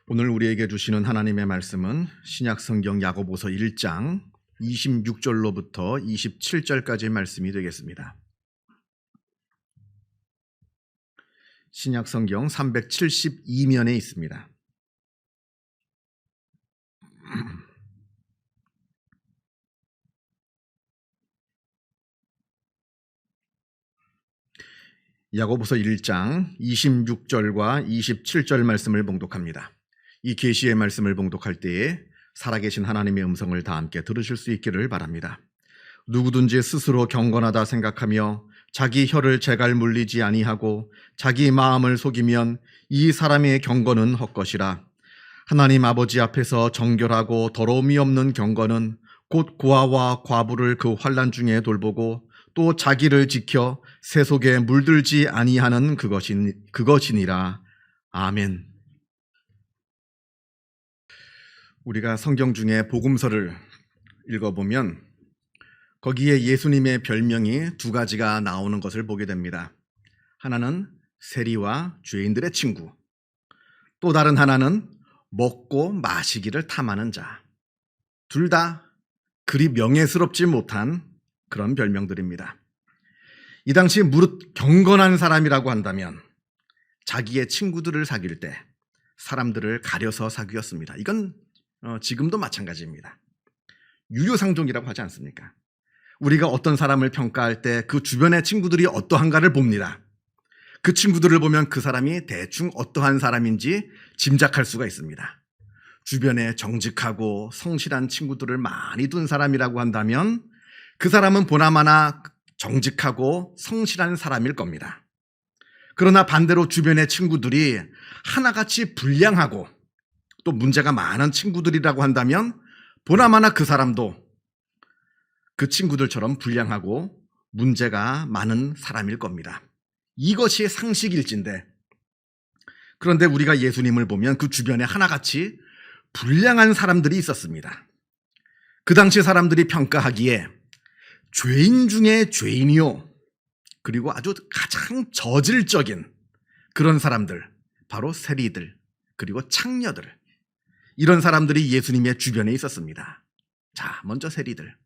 오늘 우리에게 주시는 하나님의 말씀은 신약성경 야고보서 1장 26절로부터 27절까지의 말씀이 되겠습니다. 신약성경 372면에 있습니다. 야고보서 1장 26절과 27절 말씀을 봉독합니다. 이 계시의 말씀을 봉독할 때에 살아계신 하나님의 음성을 다 함께 들으실 수 있기를 바랍니다. 누구든지 스스로 경건하다 생각하며 자기 혀를 제갈 물리지 아니하고 자기 마음을 속이면 이 사람의 경건은 헛것이라. 하나님 아버지 앞에서 정결하고 더러움이 없는 경건은 곧 고아와 과부를 그 환난 중에 돌보고 또 자기를 지켜 새 속에 물들지 아니하는 그것이니라. 아멘. 우리가 성경 중에 복음서를 읽어보면 거기에 예수님의 별명이 두 가지가 나오는 것을 보게 됩니다. 하나는 세리와 죄인들의 친구, 또 다른 하나는 먹고 마시기를 탐하는 자. 둘 다 그리 명예스럽지 못한 그런 별명들입니다. 이 당시 무릇 경건한 사람이라고 한다면 자기의 친구들을 사귈 때 사람들을 가려서 사귀었습니다. 이건 지금도 마찬가지입니다. 유유상종이라고 하지 않습니까? 우리가 어떤 사람을 평가할 때 그 주변의 친구들이 어떠한가를 봅니다. 그 친구들을 보면 그 사람이 대충 어떠한 사람인지 짐작할 수가 있습니다. 주변에 정직하고 성실한 친구들을 많이 둔 사람이라고 한다면 그 사람은 보나마나 정직하고 성실한 사람일 겁니다. 그러나 반대로 주변의 친구들이 하나같이 불량하고 또 문제가 많은 친구들이라고 한다면 보나마나 그 사람도 그 친구들처럼 불량하고 문제가 많은 사람일 겁니다. 이것이 상식일진데, 그런데 우리가 예수님을 보면 그 주변에 하나같이 불량한 사람들이 있었습니다. 그 당시 사람들이 평가하기에 죄인 중에 죄인이요, 그리고 아주 가장 저질적인 그런 사람들, 바로 세리들, 그리고 창녀들, 이런 사람들이 예수님의 주변에 있었습니다. 자, 먼저 세리들.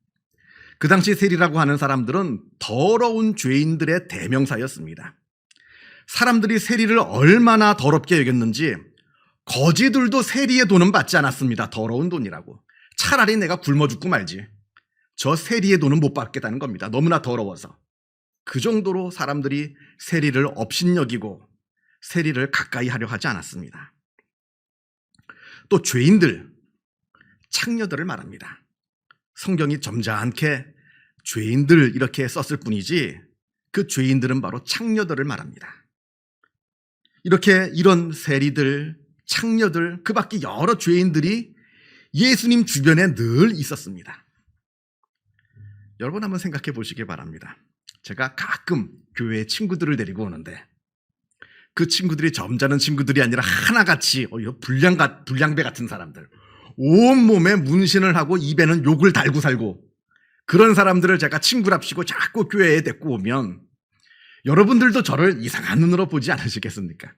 그 당시 세리라고 하는 사람들은 더러운 죄인들의 대명사였습니다. 사람들이 세리를 얼마나 더럽게 여겼는지 거지들도 세리의 돈은 받지 않았습니다. 더러운 돈이라고. 차라리 내가 굶어 죽고 말지. 저 세리의 돈은 못 받겠다는 겁니다. 너무나 더러워서. 그 정도로 사람들이 세리를 업신여기고 세리를 가까이 하려 하지 않았습니다. 또 죄인들, 창녀들을 말합니다. 성경이 점잖게 죄인들 이렇게 썼을 뿐이지 그 죄인들은 바로 창녀들을 말합니다. 이런 세리들, 창녀들, 그 밖에 여러 죄인들이 예수님 주변에 늘 있었습니다. 여러분 한번 생각해 보시기 바랍니다. 제가 가끔 교회에 친구들을 데리고 오는데 그 친구들이 점잖은 친구들이 아니라 하나같이 불량배 같은 사람들, 온몸에 문신을 하고 입에는 욕을 달고 살고 그런 사람들을 제가 친구랍시고 자꾸 교회에 데리고 오면 여러분들도 저를 이상한 눈으로 보지 않으시겠습니까?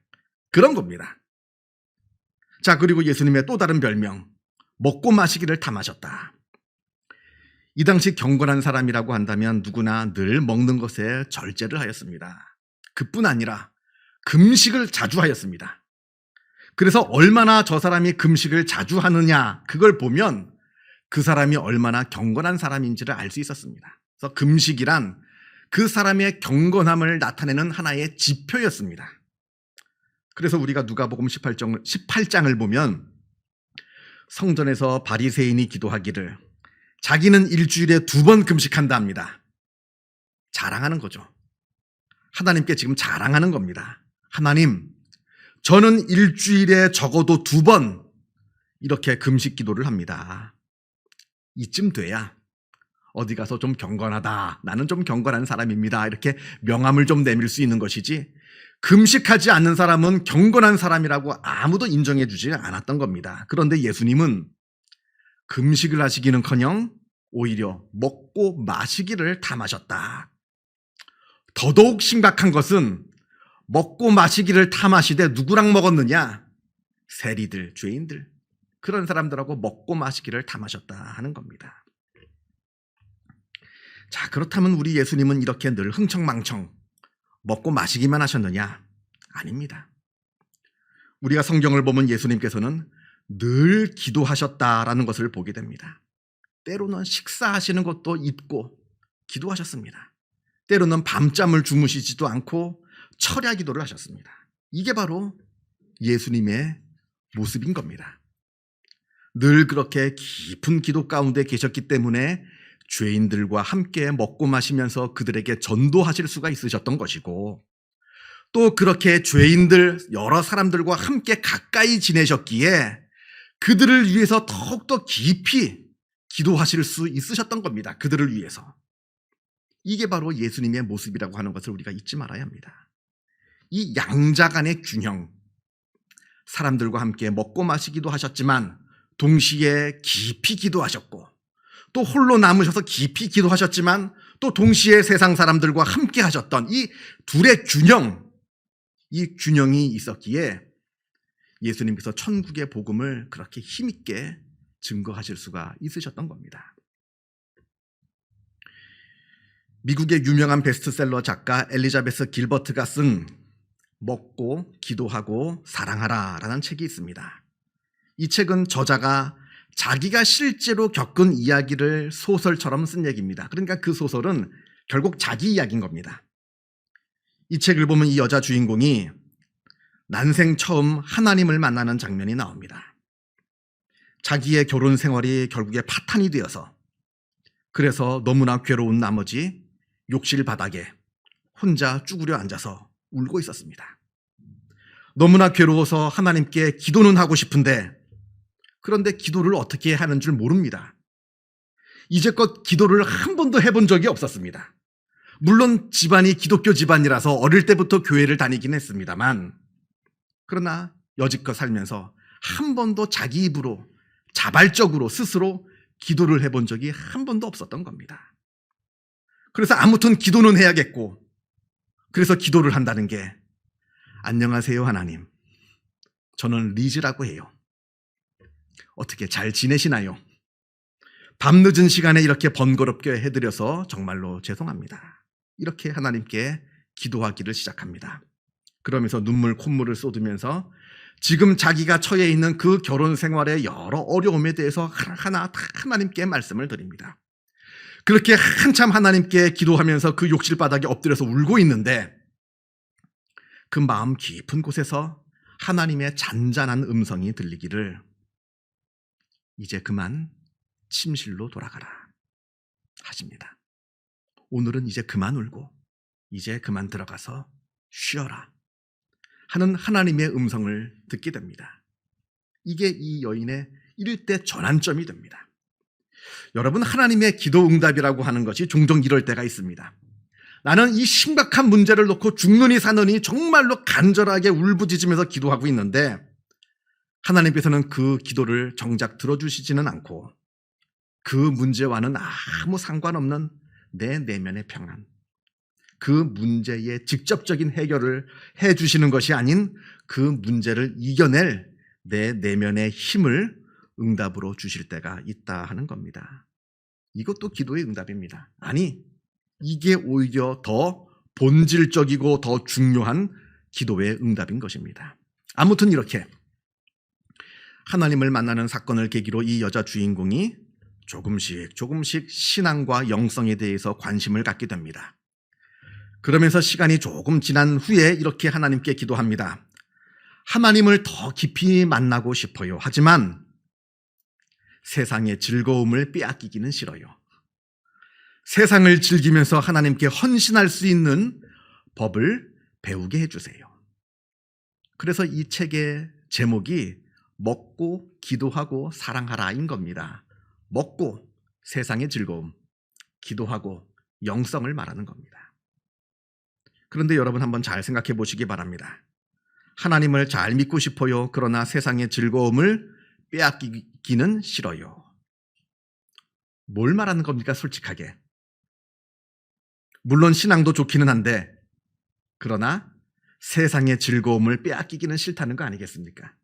그런 겁니다. 자, 그리고 예수님의 또 다른 별명, 먹고 마시기를 탐하셨다. 이 당시 경건한 사람이라고 한다면 누구나 늘 먹는 것에 절제를 하였습니다. 그뿐 아니라 금식을 자주 하였습니다. 그래서 얼마나 저 사람이 금식을 자주 하느냐, 그걸 보면 그 사람이 얼마나 경건한 사람인지를 알 수 있었습니다. 그래서 금식이란 그 사람의 경건함을 나타내는 하나의 지표였습니다. 그래서 우리가 누가복음 18장을 보면 성전에서 바리새인이 기도하기를 자기는 일주일에 2번 금식한다 합니다. 자랑하는 거죠. 하나님께 지금 자랑하는 겁니다. 하나님, 저는 일주일에 적어도 2번 이렇게 금식 기도를 합니다. 이쯤 돼야 어디 가서 좀 경건하다, 나는 좀 경건한 사람입니다, 이렇게 명함을 좀 내밀 수 있는 것이지, 금식하지 않는 사람은 경건한 사람이라고 아무도 인정해 주지 않았던 겁니다. 그런데 예수님은 금식을 하시기는커녕 오히려 먹고 마시기를 탐하셨다. 더더욱 심각한 것은 먹고 마시기를 탐하시되 누구랑 먹었느냐? 세리들, 죄인들, 그런 사람들하고 먹고 마시기를 탐하셨다 하는 겁니다. 자, 그렇다면 우리 예수님은 이렇게 늘 흥청망청 먹고 마시기만 하셨느냐? 아닙니다. 우리가 성경을 보면 예수님께서는 늘 기도하셨다라는 것을 보게 됩니다. 때로는 식사하시는 것도 잊고 기도하셨습니다. 때로는 밤잠을 주무시지도 않고 철야 기도를 하셨습니다. 이게 바로 예수님의 모습인 겁니다. 늘 그렇게 깊은 기도 가운데 계셨기 때문에 죄인들과 함께 먹고 마시면서 그들에게 전도하실 수가 있으셨던 것이고, 또 그렇게 죄인들, 여러 사람들과 함께 가까이 지내셨기에 그들을 위해서 더욱더 깊이 기도하실 수 있으셨던 겁니다. 그들을 위해서. 이게 바로 예수님의 모습이라고 하는 것을 우리가 잊지 말아야 합니다. 이 양자 간의 균형, 사람들과 함께 먹고 마시기도 하셨지만 동시에 깊이 기도하셨고, 또 홀로 남으셔서 깊이 기도하셨지만 또 동시에 세상 사람들과 함께 하셨던 이 둘의 균형, 이 균형이 있었기에 예수님께서 천국의 복음을 그렇게 힘있게 증거하실 수가 있으셨던 겁니다. 미국의 유명한 베스트셀러 작가 엘리자베스 길버트가 쓴 먹고 기도하고 사랑하라 라는 책이 있습니다. 이 책은 저자가 자기가 실제로 겪은 이야기를 소설처럼 쓴 얘기입니다. 그러니까 그 소설은 결국 자기 이야기인 겁니다. 이 책을 보면 이 여자 주인공이 난생 처음 하나님을 만나는 장면이 나옵니다. 자기의 결혼 생활이 결국에 파탄이 되어서, 그래서 너무나 괴로운 나머지 욕실 바닥에 혼자 쭈그려 앉아서 울고 있었습니다. 너무나 괴로워서 하나님께 기도는 하고 싶은데, 그런데 기도를 어떻게 하는 줄 모릅니다. 이제껏 기도를 한 번도 해본 적이 없었습니다. 물론 집안이 기독교 집안이라서 어릴 때부터 교회를 다니긴 했습니다만, 그러나 여지껏 살면서 한 번도 자기 입으로 자발적으로 스스로 기도를 해본 적이 한 번도 없었던 겁니다. 그래서 아무튼 기도는 해야겠고, 그래서 기도를 한다는 게, 안녕하세요 하나님, 저는 리즈라고 해요. 어떻게 잘 지내시나요? 밤늦은 시간에 이렇게 번거롭게 해드려서 정말로 죄송합니다. 이렇게 하나님께 기도하기를 시작합니다. 그러면서 눈물 콧물을 쏟으면서 지금 자기가 처해 있는 그 결혼 생활의 여러 어려움에 대해서 하나하나 다 하나님께 말씀을 드립니다. 그렇게 한참 하나님께 기도하면서 그 욕실 바닥에 엎드려서 울고 있는데, 그 마음 깊은 곳에서 하나님의 잔잔한 음성이 들리기를, 이제 그만 침실로 돌아가라 하십니다. 오늘은 이제 그만 울고 이제 그만 들어가서 쉬어라 하는 하나님의 음성을 듣게 됩니다. 이게 이 여인의 일대 전환점이 됩니다. 여러분, 하나님의 기도 응답이라고 하는 것이 종종 이럴 때가 있습니다. 나는 이 심각한 문제를 놓고 죽느니 사느니 정말로 간절하게 울부짖으면서 기도하고 있는데, 하나님께서는 그 기도를 정작 들어주시지는 않고 그 문제와는 아무 상관없는 내 내면의 평안, 그 문제의 직접적인 해결을 해주시는 것이 아닌 그 문제를 이겨낼 내 내면의 힘을 응답으로 주실 때가 있다 하는 겁니다. 이것도 기도의 응답입니다. 아니, 이게 오히려 더 본질적이고 더 중요한 기도의 응답인 것입니다. 아무튼 이렇게 하나님을 만나는 사건을 계기로 이 여자 주인공이 조금씩 신앙과 영성에 대해서 관심을 갖게 됩니다. 그러면서 시간이 조금 지난 후에 이렇게 하나님께 기도합니다. 하나님을 더 깊이 만나고 싶어요. 하지만 세상의 즐거움을 빼앗기기는 싫어요. 세상을 즐기면서 하나님께 헌신할 수 있는 법을 배우게 해주세요. 그래서 이 책의 제목이 먹고 기도하고 사랑하라인 겁니다. 먹고 세상의 즐거움, 기도하고 영성을 말하는 겁니다. 그런데 여러분 한번 잘 생각해 보시기 바랍니다. 하나님을 잘 믿고 싶어요. 그러나 세상의 즐거움을 빼앗기기는 싫어요. 뭘 말하는 겁니까, 솔직하게? 물론 신앙도 좋기는 한데, 그러나 세상의 즐거움을 빼앗기기는 싫다는 거 아니겠습니까?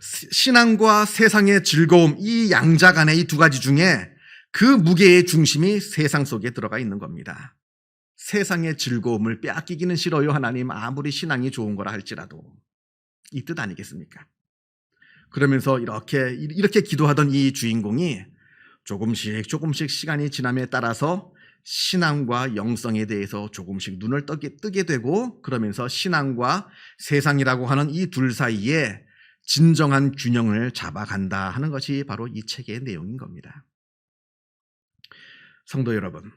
신앙과 세상의 즐거움, 이 양자 간의 이 두 가지 중에 그 무게의 중심이 세상 속에 들어가 있는 겁니다. 세상의 즐거움을 빼앗기기는 싫어요, 하나님. 아무리 신앙이 좋은 거라 할지라도. 이 뜻 아니겠습니까? 그러면서 이렇게 기도하던 이 주인공이 조금씩 시간이 지남에 따라서 신앙과 영성에 대해서 조금씩 눈을 뜨게 되고, 그러면서 신앙과 세상이라고 하는 이 둘 사이에 진정한 균형을 잡아간다 하는 것이 바로 이 책의 내용인 겁니다. 성도 여러분,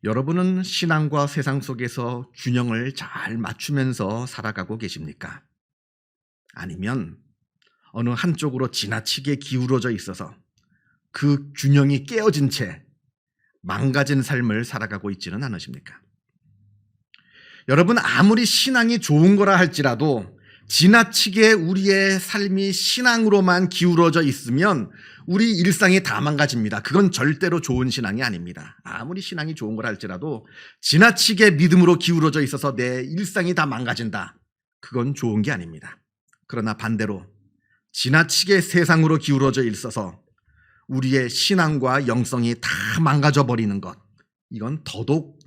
여러분은 신앙과 세상 속에서 균형을 잘 맞추면서 살아가고 계십니까? 아니면 어느 한쪽으로 지나치게 기울어져 있어서 그 균형이 깨어진 채 망가진 삶을 살아가고 있지는 않으십니까? 여러분, 아무리 신앙이 좋은 거라 할지라도 지나치게 우리의 삶이 신앙으로만 기울어져 있으면 우리 일상이 다 망가집니다. 그건 절대로 좋은 신앙이 아닙니다. 아무리 신앙이 좋은 거라 할지라도 지나치게 믿음으로 기울어져 있어서 내 일상이 다 망가진다. 그건 좋은 게 아닙니다. 그러나 반대로 지나치게 세상으로 기울어져 있어서 우리의 신앙과 영성이 다 망가져 버리는 것, 이건 더더욱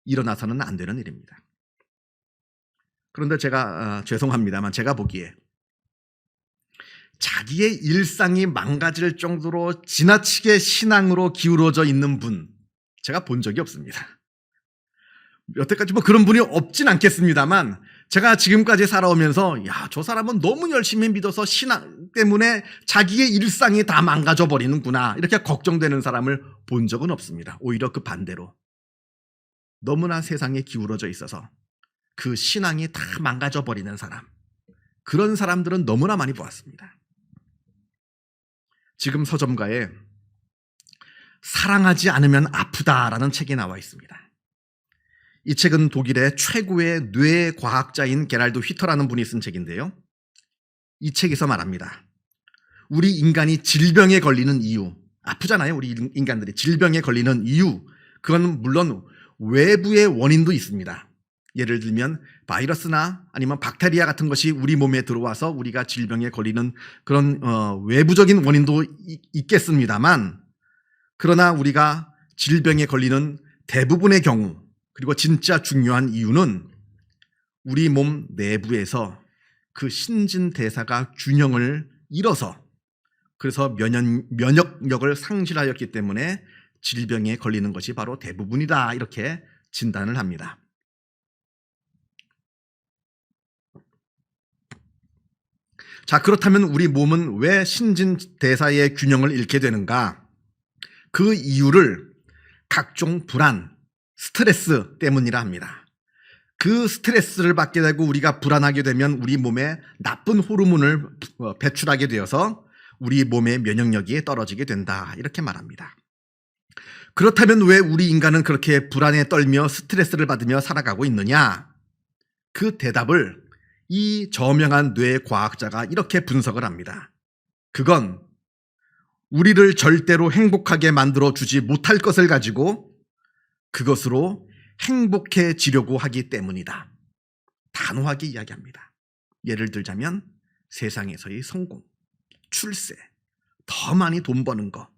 일어나서는 안 되는 일입니다. 그런데 제가 죄송합니다만 제가 보기에 자기의 일상이 망가질 정도로 지나치게 신앙으로 기울어져 있는 분, 제가 본 적이 없습니다. 여태까지 그런 분이 없진 않겠습니다만 제가 지금까지 살아오면서 저 사람은 너무 열심히 믿어서 신앙 때문에 자기의 일상이 다 망가져 버리는구나, 이렇게 걱정되는 사람을 본 적은 없습니다. 오히려 그 반대로 너무나 세상에 기울어져 있어서 그 신앙이 다 망가져 버리는 사람, 그런 사람들은 너무나 많이 보았습니다. 지금 서점가에 사랑하지 않으면 아프다라는 책이 나와 있습니다. 이 책은 독일의 최고의 뇌과학자인 게랄드 휘터라는 분이 쓴 책인데요. 이 책에서 말합니다. 우리 인간이 질병에 걸리는 이유, 아프잖아요, 우리 인간들이. 질병에 걸리는 이유, 그건 물론 외부의 원인도 있습니다. 예를 들면 바이러스나 아니면 박테리아 같은 것이 우리 몸에 들어와서 우리가 질병에 걸리는 그런 외부적인 원인도 있겠습니다만, 그러나 우리가 질병에 걸리는 대부분의 경우, 그리고 진짜 중요한 이유는 우리 몸 내부에서 그 신진대사가 균형을 잃어서, 그래서 면역력을 상실하였기 때문에 질병에 걸리는 것이 바로 대부분이다, 이렇게 진단을 합니다. 자, 그렇다면 우리 몸은 왜 신진대사의 균형을 잃게 되는가? 그 이유를 각종 불안, 스트레스 때문이라 합니다. 그 스트레스를 받게 되고 우리가 불안하게 되면 우리 몸에 나쁜 호르몬을 배출하게 되어서 우리 몸의 면역력이 떨어지게 된다, 이렇게 말합니다. 그렇다면 왜 우리 인간은 그렇게 불안에 떨며 스트레스를 받으며 살아가고 있느냐? 그 대답을 이 저명한 뇌과학자가 이렇게 분석을 합니다. 그건 우리를 절대로 행복하게 만들어주지 못할 것을 가지고 그것으로 행복해지려고 하기 때문이다. 단호하게 이야기합니다. 예를 들자면 세상에서의 성공, 출세, 더 많이 돈 버는 것,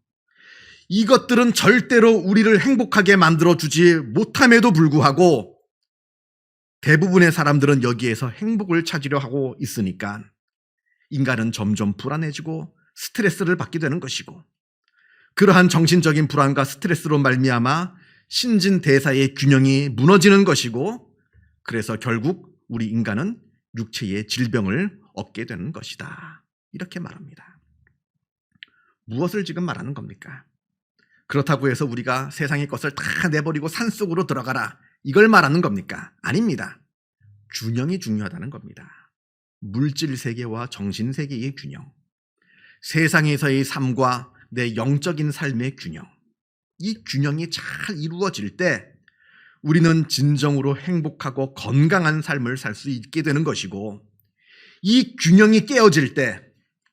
이것들은 절대로 우리를 행복하게 만들어주지 못함에도 불구하고 대부분의 사람들은 여기에서 행복을 찾으려 하고 있으니까 인간은 점점 불안해지고 스트레스를 받게 되는 것이고, 그러한 정신적인 불안과 스트레스로 말미암아 신진대사의 균형이 무너지는 것이고, 그래서 결국 우리 인간은 육체의 질병을 얻게 되는 것이다, 이렇게 말합니다. 무엇을 지금 말하는 겁니까? 그렇다고 해서 우리가 세상의 것을 다 내버리고 산속으로 들어가라, 이걸 말하는 겁니까? 아닙니다. 균형이 중요하다는 겁니다. 물질 세계와 정신 세계의 균형, 세상에서의 삶과 내 영적인 삶의 균형, 이 균형이 잘 이루어질 때 우리는 진정으로 행복하고 건강한 삶을 살 수 있게 되는 것이고, 이 균형이 깨어질 때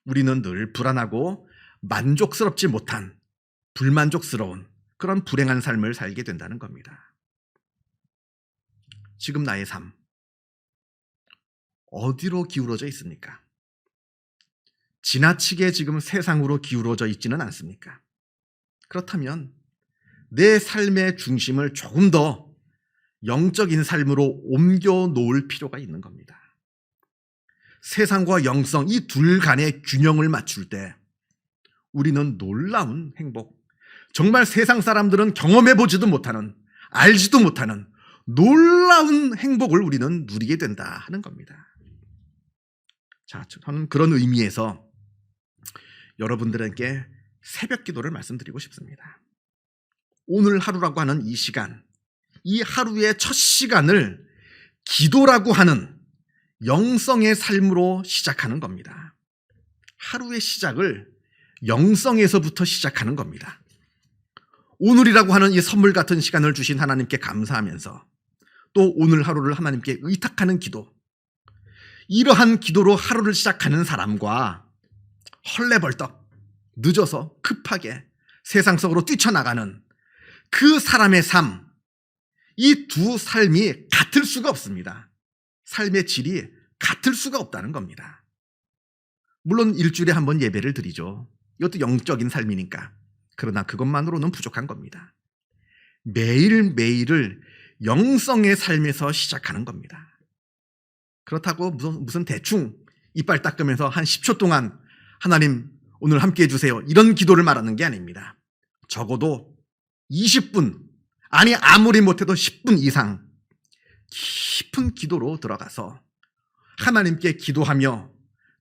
우리는 늘 불안하고 만족스럽지 못한 불만족스러운 그런 불행한 삶을 살게 된다는 겁니다. 지금 나의 삶, 어디로 기울어져 있습니까? 지나치게 지금 세상으로 기울어져 있지는 않습니까? 그렇다면 내 삶의 중심을 조금 더 영적인 삶으로 옮겨 놓을 필요가 있는 겁니다. 세상과 영성, 이 둘 간의 균형을 맞출 때 우리는 놀라운 행복, 정말 세상 사람들은 경험해보지도 못하는, 알지도 못하는 놀라운 행복을 우리는 누리게 된다 하는 겁니다. 자, 저는 그런 의미에서 여러분들에게 새벽 기도를 말씀드리고 싶습니다. 오늘 하루라고 하는 이 시간, 이 하루의 첫 시간을 기도라고 하는 영성의 삶으로 시작하는 겁니다. 하루의 시작을 영성에서부터 시작하는 겁니다. 오늘이라고 하는 이 선물 같은 시간을 주신 하나님께 감사하면서 또 오늘 하루를 하나님께 의탁하는 기도, 이러한 기도로 하루를 시작하는 사람과 헐레벌떡 늦어서 급하게 세상 속으로 뛰쳐나가는 그 사람의 삶, 이 두 삶이 같을 수가 없습니다. 삶의 질이 같을 수가 없다는 겁니다. 물론 일주일에 한 번 예배를 드리죠. 이것도 영적인 삶이니까. 그러나 그것만으로는 부족한 겁니다. 매일매일을 영성의 삶에서 시작하는 겁니다. 그렇다고 무슨 대충 이빨 닦으면서 한 10초 동안 하나님 오늘 함께 해주세요, 이런 기도를 말하는 게 아닙니다. 적어도 20분, 아니 아무리 못해도 10분 이상 깊은 기도로 들어가서 하나님께 기도하며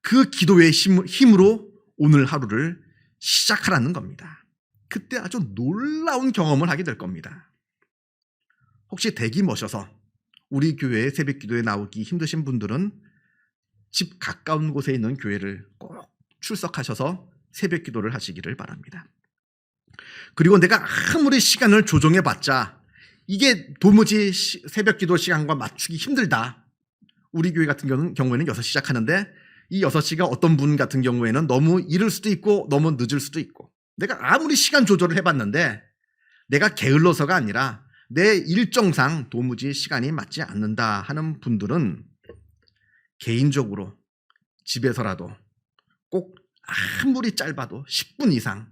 그 기도의 힘으로 오늘 하루를 시작하라는 겁니다. 그때 아주 놀라운 경험을 하게 될 겁니다. 혹시 댁이 머셔서 우리 교회에 새벽 기도에 나오기 힘드신 분들은 집 가까운 곳에 있는 교회를 꼭 출석하셔서 새벽 기도를 하시기를 바랍니다. 그리고 내가 아무리 시간을 조정해봤자 이게 도무지 새벽 기도 시간과 맞추기 힘들다. 우리 교회 같은 경우에는 6시 시작하는데 이 6시가 어떤 분 같은 경우에는 너무 이를 수도 있고 너무 늦을 수도 있고, 내가 아무리 시간 조절을 해봤는데 내가 게을러서가 아니라 내 일정상 도무지 시간이 맞지 않는다 하는 분들은 개인적으로 집에서라도 꼭 아무리 짧아도 10분 이상,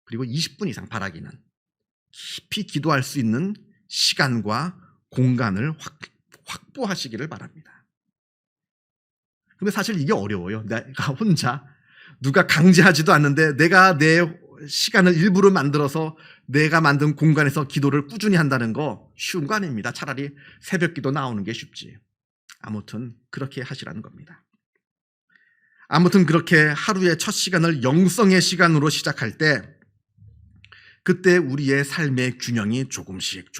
그리고 20분 이상 바라기는 깊이 기도할 수 있는 시간과 공간을 확보하시기를 바랍니다. 근데 사실 이게 어려워요. 내가 혼자, 누가 강제하지도 않는데 내가 내 시간을 일부러 만들어서 내가 만든 공간에서 기도를 꾸준히 한다는 거 쉬운 거 아닙니다. 차라리 새벽 기도 나오는 게 쉽지. 아무튼 그렇게 하시라는 겁니다. 아무튼 그렇게 하루의 첫 시간을 영성의 시간으로 시작할 때 그때 우리의 삶의 균형이 조금씩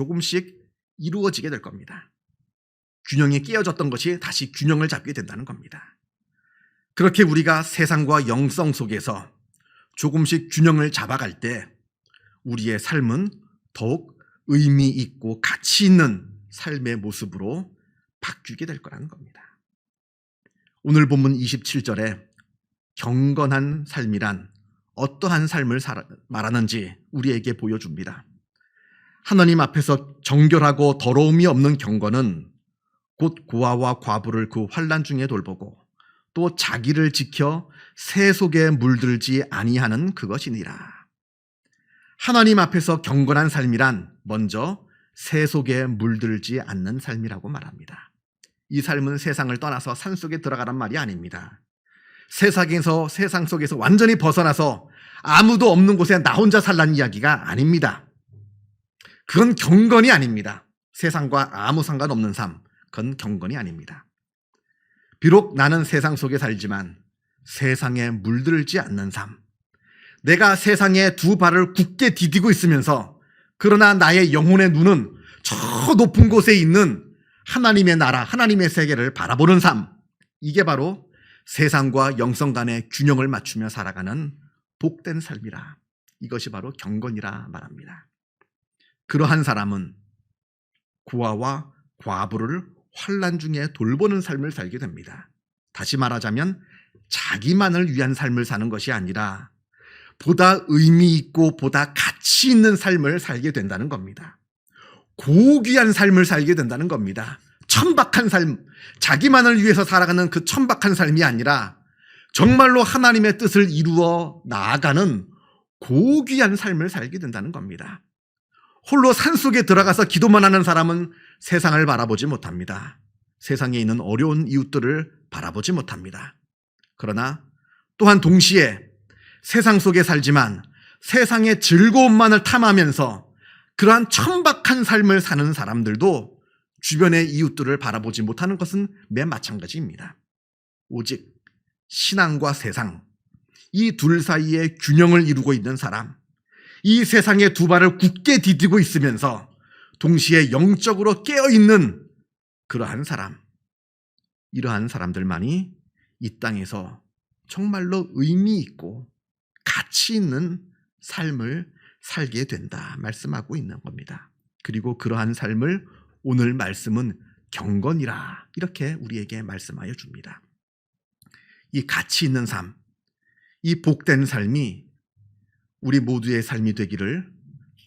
이루어지게 될 겁니다. 균형이 깨어졌던 것이 다시 균형을 잡게 된다는 겁니다. 그렇게 우리가 세상과 영성 속에서 조금씩 균형을 잡아갈 때 우리의 삶은 더욱 의미 있고 가치 있는 삶의 모습으로 바뀌게 될 거라는 겁니다. 오늘 본문 27절에 경건한 삶이란 어떠한 삶을 말하는지 우리에게 보여줍니다. 하나님 앞에서 정결하고 더러움이 없는 경건은 곧 고아와 과부를 그 환난 중에 돌보고 또 자기를 지켜 새 속에 물들지 아니하는 그것이니라. 하나님 앞에서 경건한 삶이란 먼저 새 속에 물들지 않는 삶이라고 말합니다. 이 삶은 세상을 떠나서 산속에 들어가란 말이 아닙니다. 세상 속에서 완전히 벗어나서 아무도 없는 곳에 나 혼자 살라는 이야기가 아닙니다. 그건 경건이 아닙니다. 세상과 아무 상관없는 삶, 그건 경건이 아닙니다. 비록 나는 세상 속에 살지만 세상에 물들지 않는 삶, 내가 세상에 두 발을 굳게 디디고 있으면서 그러나 나의 영혼의 눈은 저 높은 곳에 있는 하나님의 나라, 하나님의 세계를 바라보는 삶, 이게 바로 세상과 영성 간의 균형을 맞추며 살아가는 복된 삶이라, 이것이 바로 경건이라 말합니다. 그러한 사람은 고아와 과부를 환난 중에 돌보는 삶을 살게 됩니다. 다시 말하자면 자기만을 위한 삶을 사는 것이 아니라 보다 의미 있고 보다 가치 있는 삶을 살게 된다는 겁니다. 고귀한 삶을 살게 된다는 겁니다. 천박한 삶, 자기만을 위해서 살아가는 그 천박한 삶이 아니라 정말로 하나님의 뜻을 이루어 나아가는 고귀한 삶을 살게 된다는 겁니다. 홀로 산속에 들어가서 기도만 하는 사람은 세상을 바라보지 못합니다. 세상에 있는 어려운 이웃들을 바라보지 못합니다. 그러나 또한 동시에 세상 속에 살지만 세상의 즐거움만을 탐하면서 그러한 천박한 삶을 사는 사람들도 주변의 이웃들을 바라보지 못하는 것은 맨 마찬가지입니다. 오직 신앙과 세상, 이 둘 사이에 균형을 이루고 있는 사람, 이 세상의 두 발을 굳게 디디고 있으면서 동시에 영적으로 깨어있는 그러한 사람, 이러한 사람들만이 이 땅에서 정말로 의미 있고 가치 있는 삶을 살게 된다 말씀하고 있는 겁니다. 그리고 그러한 삶을 오늘 말씀은 경건이라 이렇게 우리에게 말씀하여 줍니다. 이 가치 있는 삶, 이 복된 삶이 우리 모두의 삶이 되기를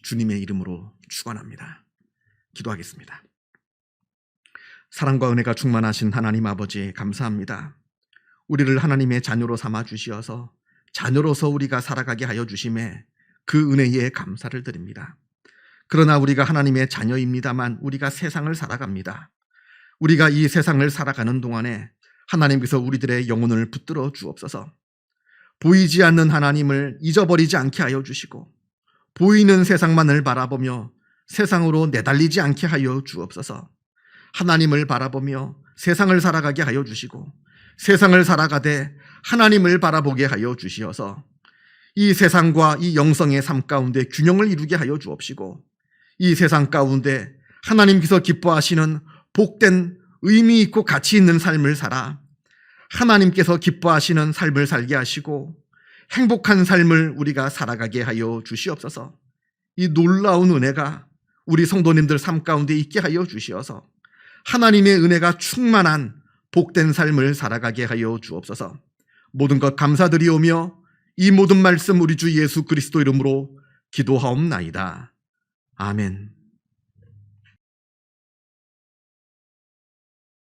주님의 이름으로 축원합니다. 기도하겠습니다. 사랑과 은혜가 충만하신 하나님 아버지 감사합니다. 우리를 하나님의 자녀로 삼아 주시어서 자녀로서 우리가 살아가게 하여 주심에 그 은혜에 감사를 드립니다. 그러나 우리가 하나님의 자녀입니다만 우리가 세상을 살아갑니다. 우리가 이 세상을 살아가는 동안에 하나님께서 우리들의 영혼을 붙들어 주옵소서. 보이지 않는 하나님을 잊어버리지 않게 하여 주시고 보이는 세상만을 바라보며 세상으로 내달리지 않게 하여 주옵소서. 하나님을 바라보며 세상을 살아가게 하여 주시고 세상을 살아가되 하나님을 바라보게 하여 주시어서 이 세상과 이 영성의 삶 가운데 균형을 이루게 하여 주옵시고 이 세상 가운데 하나님께서 기뻐하시는 복된 의미 있고 가치 있는 삶을 살아 하나님께서 기뻐하시는 삶을 살게 하시고 행복한 삶을 우리가 살아가게 하여 주시옵소서. 이 놀라운 은혜가 우리 성도님들 삶 가운데 있게 하여 주시어서 하나님의 은혜가 충만한 복된 삶을 살아가게 하여 주옵소서. 모든 것 감사드리오며 이 모든 말씀 우리 주 예수 그리스도 이름으로 기도하옵나이다. 아멘.